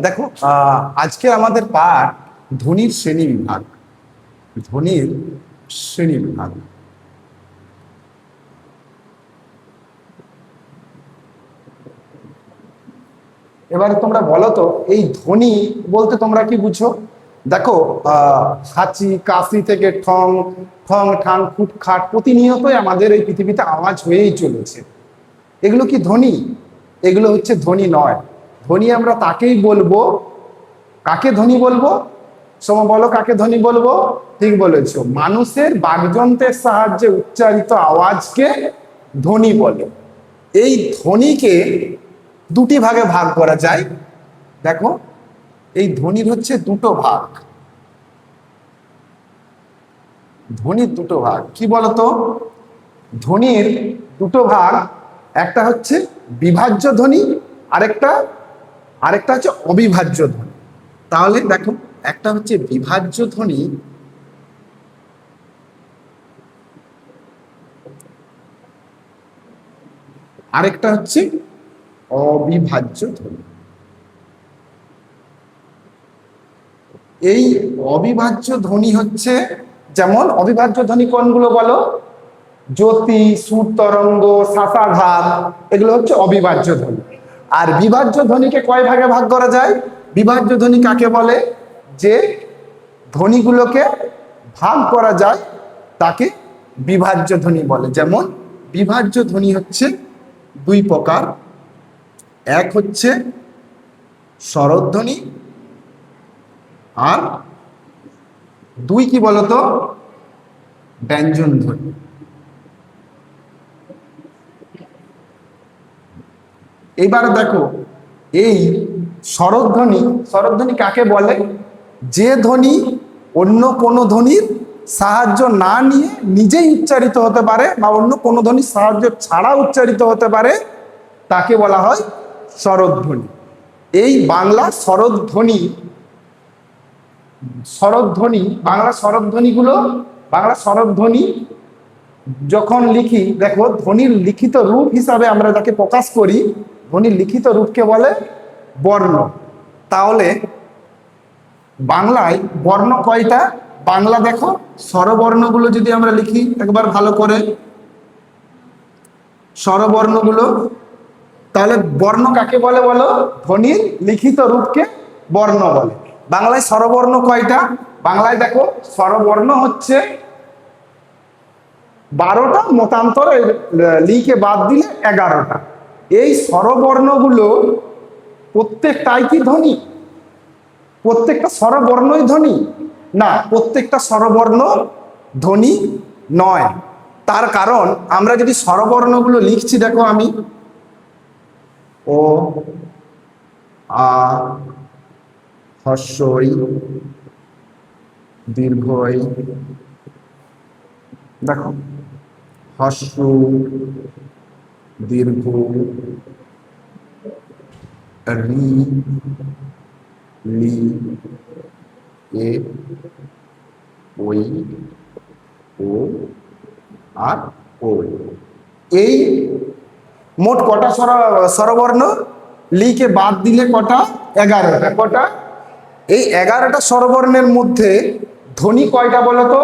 দেখো, আজকে আমাদের পাঠ ধ্বনির শ্রেণী বিভাগ। ধ্বনির শ্রেণী বিভাগ। এবারে তোমরা বলো তো, এই ধ্বনি বলতে তোমরা কি বুঝো? দেখো, হাঁচি কাশি থেকে ঠং, ঠং ঠাং খুটখাট প্রতিনিয়তই আমাদের এই পৃথিবীতে আওয়াজ হয়েই চলেছে। এগুলো কি ধ্বনি? এগুলো হচ্ছে ধ্বনি নয়। ধ্বনি আমরা তাকেই বলবো। কাকে ধ্বনি বলবো? সোমা বলো, কাকে ধ্বনি বলবো? ঠিক বলেছো, মানুষের বাকযন্ত্রের সাহায্যে উচ্চারিত আওয়াজকে ধ্বনি বলে। এই ধ্বনিকে দুটি ভাগে ভাগ করা যায়। দেখো, এই ধ্বনির হচ্ছে দুটো ভাগ। ধ্বনির দুটো ভাগ কি বলতো? ধ্বনির দুটো ভাগ, একটা হচ্ছে বিভাজ্য ধ্বনি, আরেকটা আরেকটা হচ্ছে অবিভাজ্য ধ্বনি। তাহলে দেখো, একটা হচ্ছে বিভাজ্য ধ্বনি, আরেকটা হচ্ছে অবিভাজ্য ধ্বনি। এই অবিভাজ্য ধ্বনি হচ্ছে, যেমন অবিভাজ্য ধ্বনি কোনগুলো বলো? জ্যোতি, সুর তরঙ্গ, শাসাঘাত, এগুলো হচ্ছে অবিভাজ্য ধ্বনি। আর বিভাজ্য ধ্বনিকে কয় ভাগে ভাগ করা যায়? বিভাজ্য ধ্বনি কাকে বলে? যে ধ্বনিগুলোকে ভাগ করা যায় তাকে বিভাজ্য ধ্বনি বলে। যেমন বিভাজ্য ধ্বনি হচ্ছে দুই প্রকার। এক হচ্ছে স্বরধ্বনি, আর দুই কি বলতো? ব্যঞ্জন ধ্বনি। এবার দেখো, এই স্বরধ্বনি, স্বরধ্বনি কাকে বলে? যে ধ্বনি অন্য কোনো ধ্বনির সাহায্য না নিয়ে নিজেই উচ্চারিত হতে পারে, বা অন্য কোনো ধ্বনির সাহায্য ছাড়া উচ্চারিত হতে পারে, তাকে বলা হয় স্বরধ্বনি। এই বাংলা স্বরধ্বনি, স্বরধ্বনি বাংলা স্বরধ্বনিগুলো, বাংলা স্বরধ্বনি যখন লিখি, দেখো ধ্বনির লিখিত রূপ হিসাবে আমরা যাকে প্রকাশ করি, ধ্বনির লিখিত রূপকে বলে বর্ণ। তাহলে বাংলায় বর্ণ কয়টা? বাংলা দেখো, স্বরবর্ণগুলো যদি আমরা লিখি একবার ভালো করে, স্বরবর্ণগুলো, তাহলে বর্ণ কাকে বলে বলো? ধ্বনির লিখিত রূপকে বর্ণ বলে। বাংলায় স্বরবর্ণ কয়টা? বাংলায় দেখো, স্বরবর্ণ হচ্ছে 12টা, মতান্তরে লিকে বাদ দিলে 11টা। এই স্বরবর্ণগুলো প্রত্যেকটাই কি ধ্বনি? প্রত্যেকটা স্বরবর্ণই ধ্বনি? না, প্রত্যেকটা স্বরবর্ণ ধ্বনি নয়। তার কারণ, আমরা যদি স্বরবর্ণগুলো লিখছি, দেখো আমি ও, আ, হ্রস্বই, দীর্ঘই, দেখো হ্রস্ব, দীর্ঘ, রি, লি, এ, ওই, ও, আর ও। এই মোট কটা স্বরবর্ণ? লিকে বাদ দিলে কটা? 11টা। কটা? এই 11টা স্বরবর্ণের মধ্যে ধ্বনি কয়টা বলতো?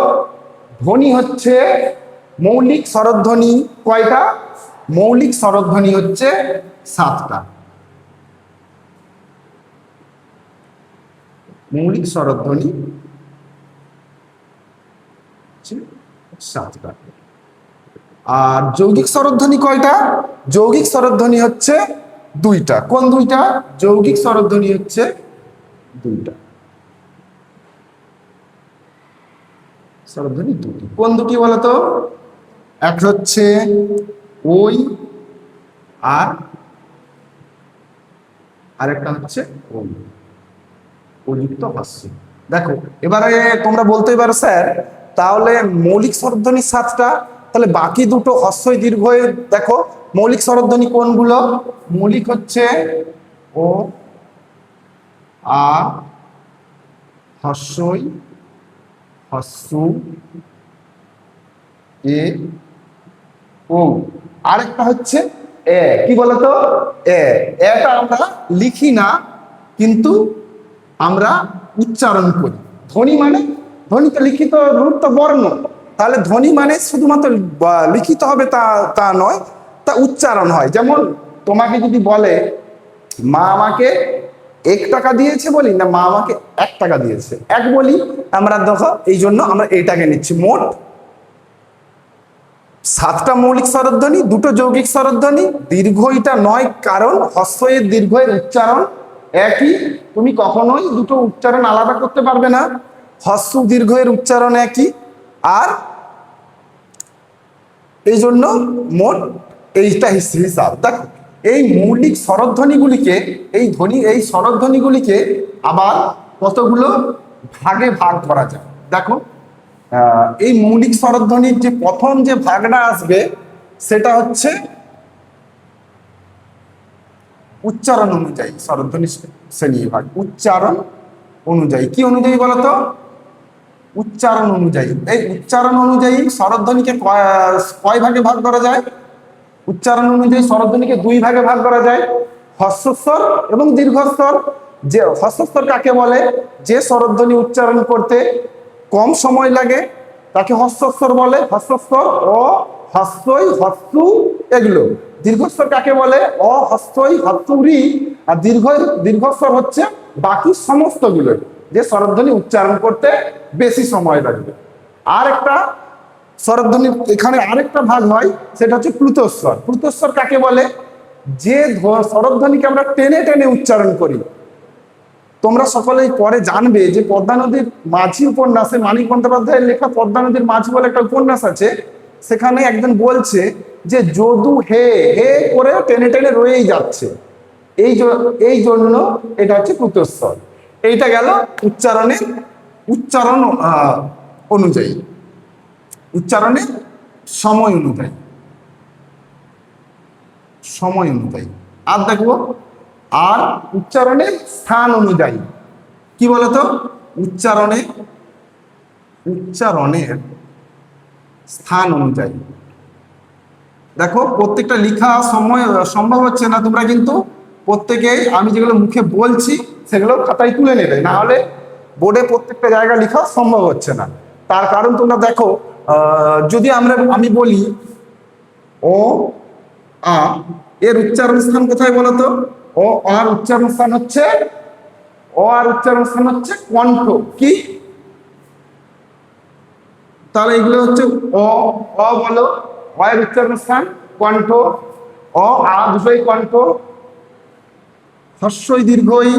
ধ্বনি হচ্ছে মৌলিক স্বরধ্বনি কয়টা? মৌলিক স্বরধ্বনি হচ্ছে 7টা। মৌলিক স্বরধ্বনি 7টা। আর যৌগিক স্বরধ্বনি কয়টা? যৌগিক স্বরধ্বনি হচ্ছে 2টা। কোন 2টা? যৌগিক স্বরধ্বনি হচ্ছে 2টা। স্বরধ্বনি 2টি। কোন দুটি বলতো? এক হচ্ছে ওই, আর আরেকটা হচ্ছে ওই, অযুক্ত হস্য। দেখো, এবারে তোমরা বলতে পারো স্যার, তাহলে মৌলিক স্বরধ্বনি 7টা, তাহলে বাকি দুটো হস্যই দীর্ঘই, দেখো মৌলিক স্বরধ্বনি কোনগুলো? মৌলিক হচ্ছে ও, আ, হস্যই, হস্য, এ, ও। আরেকটা হচ্ছে এ। কি বলতো? এ। এটা আমরা লিখি না, কিন্তু আমরা উচ্চারণ করি। ধ্বনি মানে, ধ্বনি তো লিখিত রূপ তো বর্ণ, তাহলে ধ্বনি মানে শুধুমাত্র লিখিত হবে তা তা নয়, তা উচ্চারণ হয়। যেমন তোমাকে যদি বলে মা আমাকে 1 টাকা দিয়েছে, বলি না মা আমাকে 1 টাকা দিয়েছে, এক বলি আমরা। দেখো এই জন্য আমরা এইটাকে নিচ্ছি। মোট 7টা মৌলিক স্বরধ্বনি, 2টো যৌগিক স্বরধ্বনি। দীর্ঘ এটা নয়, কারণ হস্র এর দীর্ঘের উচ্চারণ একই। তুমি কখনোই দুটো উচ্চারণ আলাদা করতে পারবে না। হস্র দীর্ঘের উচ্চারণ একই। আর এই জন্য মোট এইটা হিসাব। দেখো এই মৌলিক স্বরধ্বনিগুলিকে, এই স্বরধ্বনিগুলিকে আবার কতগুলো ভাগে ভাগ করা যায়। দেখো এই মৌলিক স্বরধ্বনির যে প্রথম যে ভাগটা আসবে সেটা হচ্ছে উচ্চারণ অনুযায়ী স্বরধ্বনি শ্রেণী ভাগ। উচ্চারণ অনুযায়ী, কি অনুযায়ী বলতো? উচ্চারণ অনুযায়ী। এই উচ্চারণ অনুযায়ী স্বরধ্বনিকে কয় ভাগে ভাগ করা যায়? উচ্চারণ অনুযায়ী স্বরধ্বনিকে 2 ভাগে ভাগ করা যায়, হ্রস্বস্বর এবং দীর্ঘস্বর। যে হ্রস্বস্বর কাকে বলে? যে স্বরধ্বনি উচ্চারণ করতে কম সময় লাগে তাকে হ্রস্বস্বর বলে। হ্রস্বস্বর অ, হস্যই, হস্যু এগুলো। দীর্ঘস্বর কাকে বলে? অ, হস্যই, হস্যুরি। আর দীর্ঘস্বর হচ্ছে বাকি সমস্তগুলো, যে স্বরধ্বনি উচ্চারণ করতে বেশি সময় লাগবে। আর একটা স্বরধ্বনি এখানে আরেকটা ভাগ হয়, সেটা হচ্ছে প্লুতস্বর। প্লুতস্বর কাকে বলে? যে স্বরধ্বনিকে আমরা টেনে টেনে উচ্চারণ করি। তোমরা সকলেই পরে জানবে যে পদ্মা নদীর মাঝি উপন্যাসে মানিক বন্দ্যোপাধ্যায়ের লেখা পদ্মা নদীর মাঝি বলে একটা উপন্যাস আছে। সেখানে একজন বলছে যে যদু হে হে করে টেনে টেনে রয়েই যাচ্ছে, এই জন্য এটা হচ্ছে প্লুতস্বর। এইটা গেল উচ্চারণ অনুযায়ী, উচ্চারণের সময় অনুযায়ী। আর দেখবো আর উচ্চারণের স্থান অনুযায়ী। কি বলতো? উচ্চারণের স্থান অনুযায়ী। দেখো প্রত্যেকটা লেখা সম্ভব হচ্ছে না, তোমরা কিন্তু প্রত্যেকেই আমি যেগুলো মুখে বলছি সেগুলো খাতায় তুলে নেবে, না হলে বোর্ডে প্রত্যেকটা জায়গা লেখা সম্ভব হচ্ছে না। তার কারণ তোমরা দেখো, যদি আমি বলি ও আ, এর উচ্চারণ স্থান কোথায় বলতো? ও আর উচ্চারণ স্থান হচ্ছে কণ্ঠ। কি? তাহলে এগুলো হচ্ছে অ বলো, অ এর উচ্চারণ স্থান কণ্ঠ। অ আ দুটোই কণ্ঠ। হ্রস্বই দীর্ঘই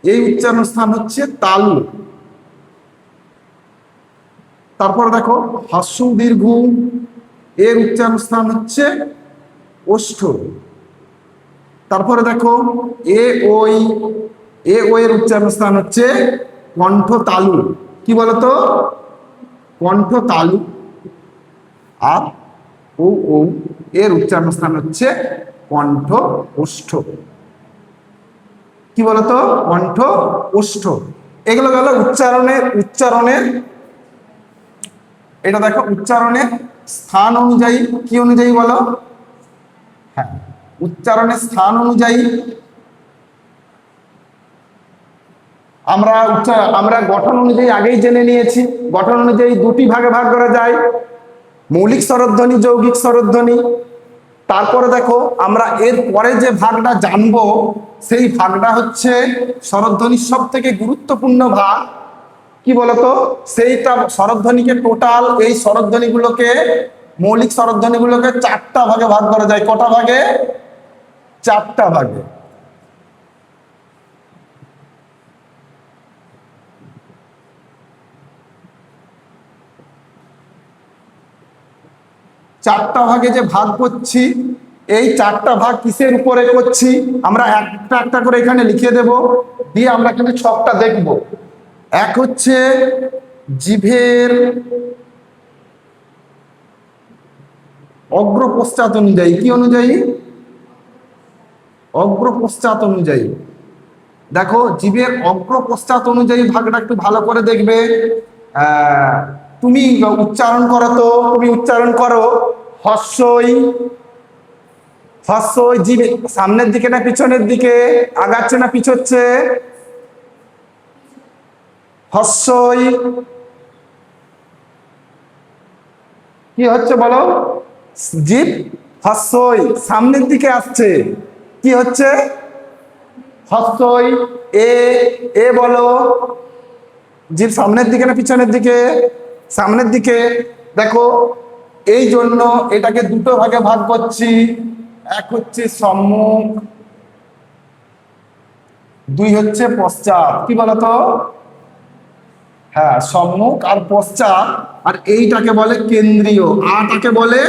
এই উচ্চারণ স্থান হচ্ছে তালু। তারপর দেখো হ্রস্ব দীর্ঘ এর উচ্চারণ স্থান হচ্ছে ওষ্ঠ। তারপরে দেখো এ ওই এর উচ্চারণ স্থান হচ্ছে কণ্ঠ তালু। কি বলতো? কণ্ঠ তালু। আর ও এর উচ্চারণ স্থান হচ্ছে কণ্ঠ ওষ্ঠ। কি বলতো? কণ্ঠ ওষ্ঠ। এগুলো গেল উচ্চারণের এটা দেখো উচ্চারণের স্থান অনুযায়ী। কি অনুযায়ী বলো? হ্যাঁ, উচ্চারণের স্থান অনুযায়ী আমরা গঠন অনুযায়ী আগেই জেনে নিয়েছি। গঠন অনুযায়ী 2টি ভাগে ভাগ করা যায়, মৌলিক স্বরধ্বনি, যৌগিক স্বরধ্বনি। তারপরে দেখো আমরা এর পরে যে ভাগটা জানবো সেই ভাগটা হচ্ছে স্বরধ্বনির সব থেকে গুরুত্বপূর্ণ ভাগ। কি বলতো? সেইটা স্বরধ্বনিকে টোটাল এই স্বরধ্বনিগুলোকে, মৌলিক স্বরধ্বনিগুলোকে 4টা ভাগে ভাগ করা যায়। কটা ভাগে? 4টা ভাগে। চারটা ভাগে যে ভাগ করছি, এই 4টা ভাগ কিসের উপরে করছি আমরা একটা একটা করে এখানে লিখে দেব, দিয়ে আমরা কিন্তু ছকটা দেখব। এক হচ্ছে জিভের অগ্রপশ্চাৎ অনুযায়ী। কি অনুযায়ী? অগ্রপশ্চাৎ অনুযায়ী। দেখো জিভের অগ্রপশ্চাৎ অনুযায়ী ভাগটা একটু ভালো করে দেখবে। তুমি উচ্চারণ করো, হ্রস্বই হস্যই জীব সামনের দিকে না পিছনের দিকে আগাচ্ছে না পিছোচ্ছে? হস্যই কি হচ্ছে বলো? জীব হস্যই সামনের দিকে আসছে, কি হচ্ছে? হস্যই। এ এ বলো, জীব সামনের দিকে না পিছনের দিকে? সামনের দিকে। দেখো এই জন্য এটাকে দুটো ভাগে ভাগ করছি, এক হচ্ছে সম্মুখ, দুই হচ্ছে পশ্চাৎ। কি বলতো? হ্যাঁ, সম্মুখ আর পশ্চাৎ। আর এইটাকে বলে কেন্দ্রীয়, আটাকে বলে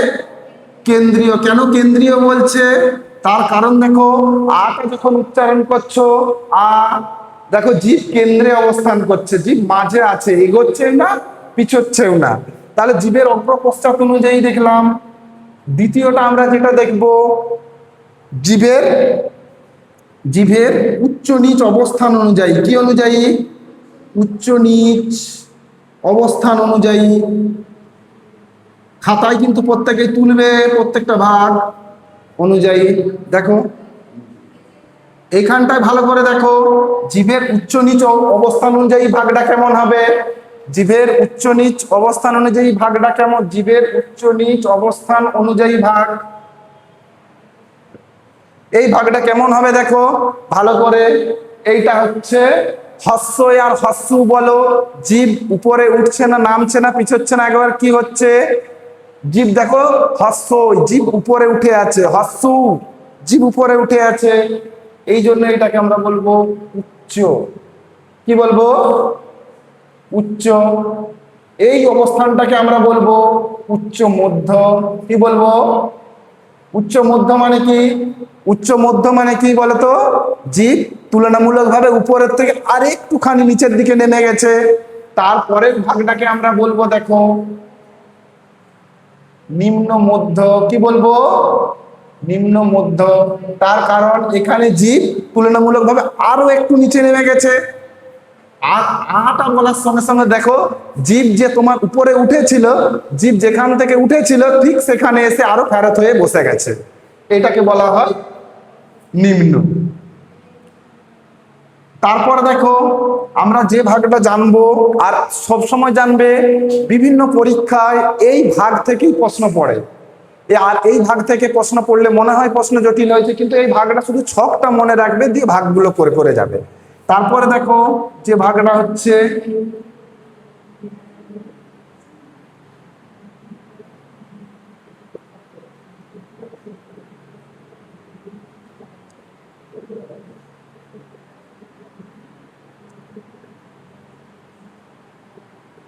কেন্দ্রীয়। কেন কেন্দ্রীয় বলছে? তার কারণ দেখো, আটা যখন উচ্চারণ করছো, আ, দেখো জীব কেন্দ্রে অবস্থান করছে, জীব মাঝে আছে, এগোচ্ছেও না পিছোচ্ছেও না। তাহলে জীবের অগ্র পশ্চাৎ অনুযায়ী দেখলাম। দ্বিতীয়টা আমরা যেটা দেখব, জীবের জীবের উচ্চ নিচ অবস্থান অনুযায়ী। কি অনুযায়ী? উচ্চ নিচ অবস্থান অনুযায়ী। খাতায় কিন্তু প্রত্যেকেই তুলবে প্রত্যেকটা ভাগ অনুযায়ী। দেখো এইখানটায় ভালো করে দেখো, জীবের উচ্চ নিচ অবস্থান অনুযায়ী ভাগটা কেমন হবে? জীবের উচ্চ নিচ অবস্থান অনুযায়ী ভাগটা কেমন? জীবের উচ্চ নিচ অবস্থান অনুযায়ী ভাগ, এই ভাগটা কেমন হবে দেখো ভালো করে। এইটা হচ্ছে হস্যই আর হস্যু বলো। জীব উপরে উঠছে না নামছে না পিছোচ্ছে না, একবার কি হচ্ছে? জীব দেখো হস্যই, জীব উপরে উঠে আছে, হস্যু জীব উপরে উঠে আছে। এই জন্য এটাকে আমরা বলবো উচ্চ। কি বলবো? উচ্চ। এই অবস্থানটাকে আমরা বলবো উচ্চ মধ্য। কি বলবো? উচ্চ মধ্য মানে কি? উচ্চ মধ্য মানে কি বলতো? জীব তুলনামূলকভাবে উপরের থেকে আরেকটুখানি নিচের দিকে নেমে গেছে, তারপরের ভাগটাকে আমরা বলবো দেখো নিম্ন মধ্য। কি বলবো? নিম্ন মধ্য। তার কারণ এখানে জীব তুলনামূলকভাবে আরো একটু নিচে নেমে গেছে। আর আটা বলার সঙ্গে সঙ্গে দেখো, জীব যে তোমার উপরে উঠেছিল, জীব যেখান থেকে উঠেছিল ঠিক সেখানে এসে আরো ফেরত হয়ে বসে গেছে। এটাকে বলা হয় নিম্ন। তারপর দেখো আমরা যে ভাগটা জানবো, আর সব সময় জানবে বিভিন্ন পরীক্ষায় এই ভাগ থেকেই প্রশ্ন পড়ে। আর এই ভাগ থেকে প্রশ্ন পড়লে মনে হয় প্রশ্ন জটিল হয়েছে, কিন্তু এই ভাগটা শুধু ছকটা মনে রাখবে, দিয়ে ভাগগুলো করে করে যাবে। তারপরে দেখো যে ভাগটা হচ্ছে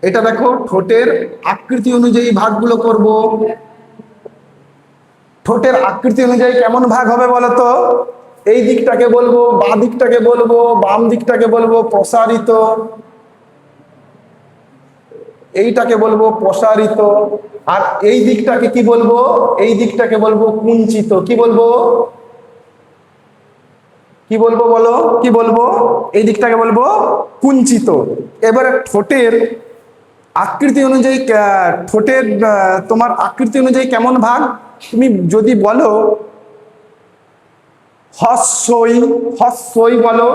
এটা, দেখো ঠোঁটের আকৃতি অনুযায়ী ভাগগুলো করব। ঠোঁটের আকৃতি অনুযায়ী কেমন ভাগ হবে বলতো? এই দিকটাকে বলবো, বাঁ দিকটাকে বলবো, বাম দিকটাকে বলবো প্রসারিত, এইটাকে বলবো প্রসারিত। আর এই দিকটাকে কি বলবো? এই দিকটাকে বলবো কুঞ্চিত। কি বলবো? কি বলবো বলো? কি বলবো? এই দিকটাকে বলবো কুঞ্চিত। এবারে ঠোঁটের আকৃতি অনুযায়ী, ঠোঁটের তোমার আকৃতি অনুযায়ী কেমন ভাগ? তুমি যদি বলো হস্যই, হস্যই বলো,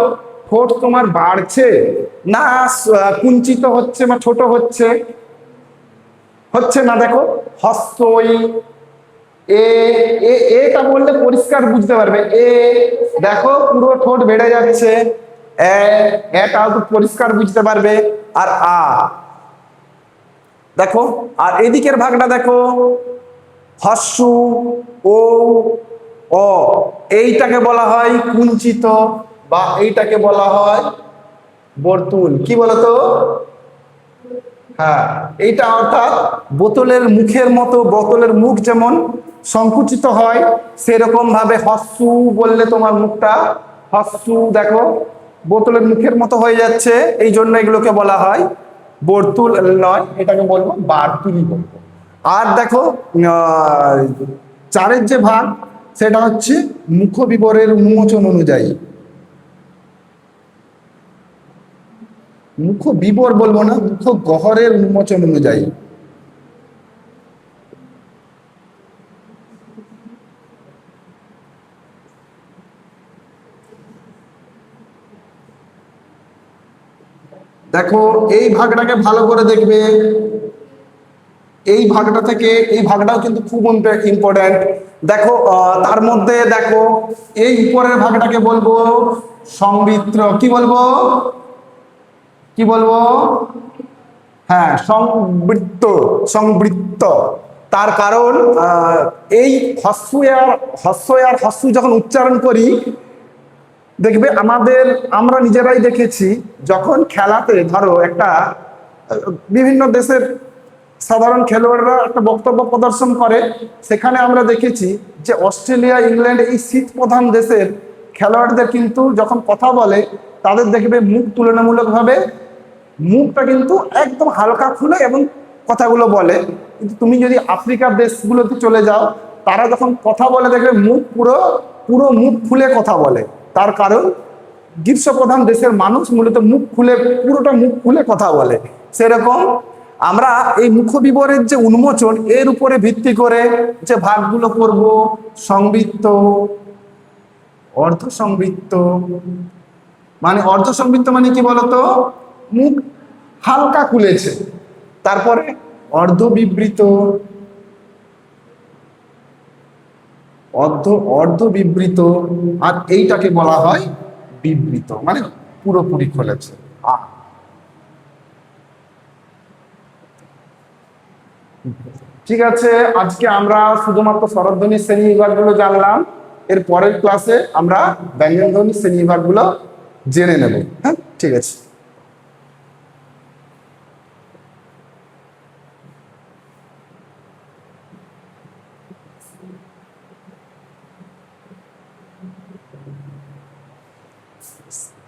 ঠোঁট তোমার বাড়ছে না কুঞ্চিত হচ্ছে বা ছোট হচ্ছে? হচ্ছে না। দেখো হস্যই। এ এটা বললে পরিষ্কার বুঝতে পারবে। এ দেখো পুরো ঠোঁট বেড়ে যাচ্ছে, এটাও তো পরিষ্কার বুঝতে পারবে। আর আ দেখো, আর এদিকের ভাগটা দেখো হস্যু ও অ, এইটাকে বলা হয় কুঞ্চিত, বা এইটাকে বলা হয় বর্তুল। কি বলতো? হ্যাঁ, এইটা অর্থাৎ বোতলের মুখের মতো, বোতলের মুখ যেমন সংকুচিত হয়, সেরকম ভাবে হস্যু বললে তোমার মুখটা হস্যু দেখো বোতলের মুখের মতো হয়ে যাচ্ছে। এই জন্য এগুলোকে বলা হয় বর্তুল নয়, এটাকে বলবো বারতুলি বলবো। আর দেখো চারের যে ভাগ, সেটা হচ্ছে মুখ বিবরের উন্মোচন অনুযায়ী। মুখ বিবর বলবো না, মুখ গহরের উন্মোচন অনুযায়ী। দেখো এই ভাগটাকে ভালো করে দেখবে, এই ভাগটা থেকে এই ভাগটাও কিন্তু খুব ইম্পর্ট্যান্ট। দেখো তার মধ্যে দেখো এই উপরের ভাগটাকে বলবো সংবৃত্ত, কি বলবো, কি বলবো, হ্যাঁ সংবৃত্ত, সংবৃত্ত। তার কারণ এই হস্য যখন উচ্চারণ করি, দেখবে আমরা নিজেরাই দেখেছি যখন খেলাতে ধরো একটা বিভিন্ন দেশের সাধারণ খেলোয়াড়রা একটা বক্তব্য প্রদর্শন করে, সেখানে আমরা দেখেছি যে অস্ট্রেলিয়া, ইংল্যান্ড এই শীত প্রধান দেশের খেলোয়াড়দের কিন্তু যখন কথা বলে, তাদের দেখবে মুখ তুলনামূলকভাবে মুখটা কিন্তু একদম হালকা খুলে এবং কথাগুলো বলে। কিন্তু তুমি যদি আফ্রিকার দেশগুলোতে চলে যাও, তারা যখন কথা বলে দেখবে মুখ পুরো পুরো মুখ খুলে কথা বলে। তার কারণ গ্রীষ্মপ্রধান দেশের মানুষ মূলত মুখ খুলে, পুরোটা মুখ খুলে কথা বলে। সেরকম আমরা এই মুখবিবরের যে উন্মোচন, এর উপরে ভিত্তি করে যে ভাগগুলো করব, সংবৃত্ত, অর্ধ সংবৃত্ত। মানে অর্ধ সংবৃত্ত মানে কি বলতো, মুখ হালকা খুলেছে। তারপরে অর্ধ বিবৃত, অর্ধ বিবৃত, আর এইটাকে বলা হয় বিবৃত, মানে পুরোপুরি খুলেছে। ঠিক আছে, আজকে আমরা শুধুমাত্র স্বরধ্বনির শ্রেণী বিভাগগুলো জানলাম। এর পরের ক্লাসে আমরা ব্যঞ্জনধ্বনির শ্রেণী বিভাগগুলো জেনে নেব। হ্যাঁ, ঠিক আছে। Yes.